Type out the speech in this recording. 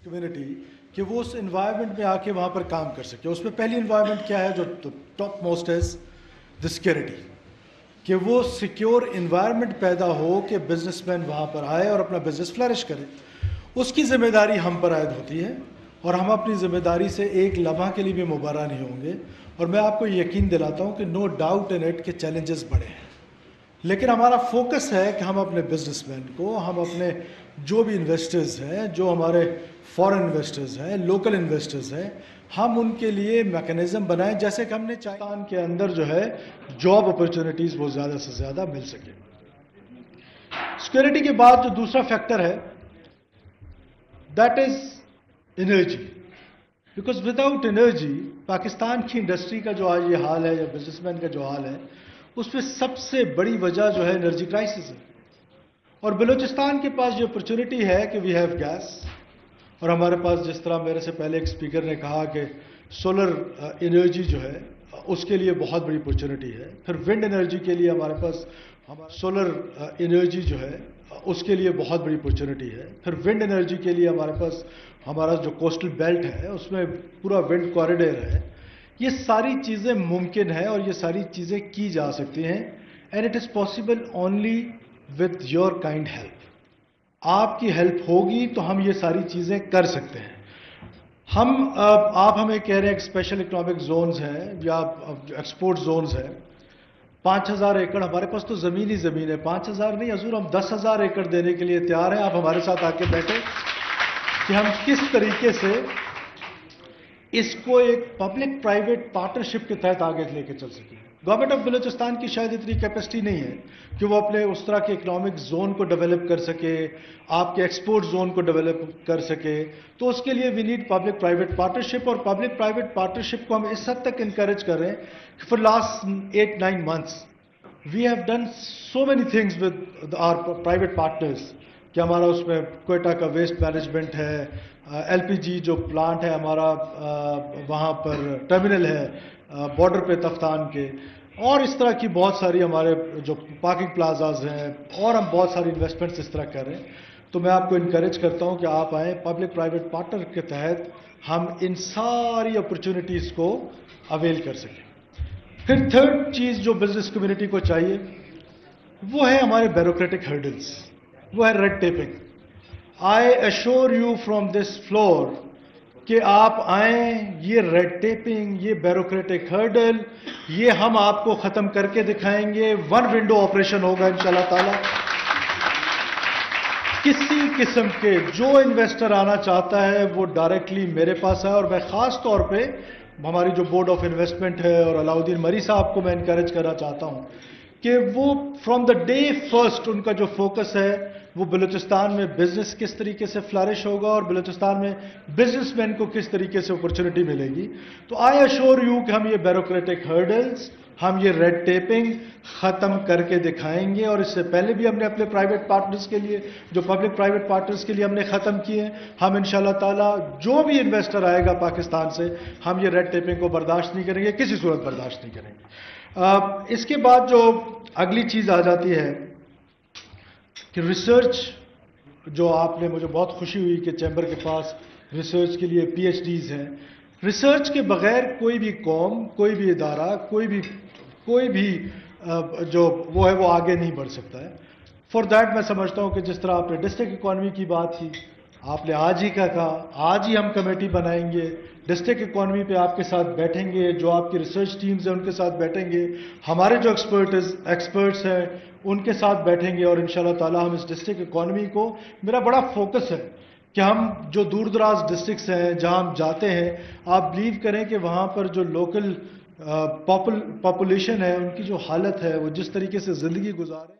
Community कि वो उस इन्वायरमेंट में आके वहाँ पर काम कर सके। उसमें पहली इन्वायरमेंट क्या है जो टॉप मोस्ट है, द सिक्योरिटी, कि वो सिक्योर इन्वायरमेंट पैदा हो कि बिजनेसमैन वहाँ पर आए और अपना बिजनेस फ्लरिश करे। उसकी ज़िम्मेदारी हम पर आयद होती है और हम अपनी ज़िम्मेदारी से एक लम्हा के लिए भी मुबारा नहीं होंगे। और मैं आपको यकीन दिलाता हूँ कि नो डाउट इन इट के चैलेंजेस बड़े हैं, लेकिन हमारा फोकस है कि हम अपने बिजनेसमैन को, हम अपने जो भी इन्वेस्टर्स हैं, जो हमारे फॉरेन इन्वेस्टर्स हैं, लोकल इन्वेस्टर्स हैं, हम उनके लिए मैकेनिज़्म बनाएं जैसे कि हमने पाकिस्तान के अंदर जो है जॉब अपॉर्चुनिटीज़ वो ज़्यादा से ज़्यादा मिल सके। सिक्योरिटी के बाद जो दूसरा फैक्टर है that is energy, because without energy Pakistan की इंडस्ट्री का जो आज ये हाल है या बिजनेसमैन का जो हाल है उसमें सबसे बड़ी वजह जो है एनर्जी क्राइसिस है। और बलूचिस्तान के पास जो अपॉर्चुनिटी है कि वी हैव गैस, और हमारे पास जिस तरह मेरे से पहले एक स्पीकर ने कहा कि सोलर एनर्जी जो है उसके लिए बहुत बड़ी अपॉर्चुनिटी है। फिर विंड एनर्जी के लिए हमारे पास सोलर एनर्जी जो है उसके लिए बहुत बड़ी अपॉर्चुनिटी है। फिर विंड एनर्जी के लिए हमारे पास हमारा जो कोस्टल बेल्ट है उसमें पूरा विंड कॉरिडोर है। ये सारी चीज़ें मुमकिन है और ये सारी चीज़ें की जा सकती हैं, and it is possible only with your kind help. आपकी हेल्प होगी तो हम ये सारी चीज़ें कर सकते हैं। आप हमें कह रहे हैं कि स्पेशल इकोनॉमिक जोन्स हैं या एक्सपोर्ट जोन्स हैं, 5000 एकड़ हमारे पास तो ज़मीन ही ज़मीन है। 5000 नहीं हजूर, हम 10,000 एकड़ देने के लिए तैयार हैं। आप हमारे साथ आके बैठे कि हम किस तरीके से इसको एक पब्लिक प्राइवेट पार्टनरशिप के तहत आगे लेके चल सकें। गवर्नमेंट ऑफ बलूचिस्तान की शायद इतनी कैपेसिटी नहीं है कि वो अपने उस तरह के इकोनॉमिक जोन को डेवलप कर सके, आपके एक्सपोर्ट जोन को डेवलप कर सके। तो उसके लिए we need public private partnership, और पब्लिक प्राइवेट पार्टनरशिप को हम इस हद तक इंकरेज कर रहे हैं कि for last 8-9 months we have done so many things with our private partners कि हमारा उसमें क्वेटा का वेस्ट मैनेजमेंट है, एलपीजी जो प्लांट है हमारा, वहाँ पर टर्मिनल है बॉर्डर पे तफ्तान के, और इस तरह की बहुत सारी हमारे जो पार्किंग प्लाजाज हैं, और हम बहुत सारी इन्वेस्टमेंट्स इस तरह कर रहे हैं। तो मैं आपको इनकरेज करता हूँ कि आप आएँ, पब्लिक प्राइवेट पार्टनर के तहत हम इन सारी अपॉर्चुनिटीज़ को अवेल कर सकें। फिर थर्ड चीज़ जो बिजनेस कम्युनिटी को चाहिए वो है हमारे ब्यूरोक्रेटिक हर्डल्स, वो है red tapping. I assure you from this floor कि आप आएँ, ये रेड टेपिंग, ये ब्यूरोक्रेटिक हर्डल, ये हम आपको ख़त्म करके दिखाएंगे। वन विंडो ऑपरेशन होगा इंशाल्लाह ताला। किसी किस्म के जो इन्वेस्टर आना चाहता है वो डायरेक्टली मेरे पास है, और मैं ख़ास तौर पे हमारी जो बोर्ड ऑफ इन्वेस्टमेंट है और अलाउद्दीन मरी साहब को मैं इनकरेज करना चाहता हूँ कि वो फ्रॉम द डे फर्स्ट उनका जो फोकस है वो बलूचिस्तान में बिजनेस किस तरीके से फ्लरिश होगा और बलूचिस्तान में बिजनेसमैन को किस तरीके से अपॉर्चुनिटी मिलेगी। तो आई एश्योर यू कि हम ये ब्यूरोक्रेटिक हर्डल्स, हम ये रेड टेपिंग ख़त्म करके दिखाएंगे। और इससे पहले भी हमने अपने प्राइवेट पार्टनर्स के लिए, जो पब्लिक प्राइवेट पार्टनर्स के लिए हमने ख़त्म किए। हम इंशाल्लाह ताला जो भी इन्वेस्टर आएगा पाकिस्तान से, हम ये रेड टेपिंग को बर्दाश्त नहीं करेंगे, किसी सूरत बर्दाश्त नहीं करेंगे। इसके बाद जो अगली चीज़ आ जाती है कि रिसर्च, जो आपने, मुझे बहुत खुशी हुई कि चैम्बर के पास रिसर्च के लिए PhDs हैं। रिसर्च के बगैर कोई भी कौम, कोई भी इदारा, कोई भी जो वो है वो आगे नहीं बढ़ सकता है। फॉर दैट मैं समझता हूँ कि जिस तरह आपने डिस्ट्रिक्ट इकॉनमी की बात की, आपने आज ही का कहा, आज ही हम कमेटी बनाएंगे, डिस्ट्रिक्ट इकॉनमी पे आपके साथ बैठेंगे, जो आपकी रिसर्च टीम्स हैं उनके साथ बैठेंगे, हमारे जो एक्सपर्ट्स हैं उनके साथ बैठेंगे, और इंशाल्लाह ताला हम इस डिस्ट्रिक्ट इकॉनमी को, मेरा बड़ा फोकस है कि हम जो दूर दराज डिस्ट्रिक्ट्स हैं जहां हम जाते हैं, आप बिलीव करें कि वहां पर जो लोकल पॉपुलेशन है उनकी जो हालत है, वो जिस तरीके से ज़िंदगी गुजारे।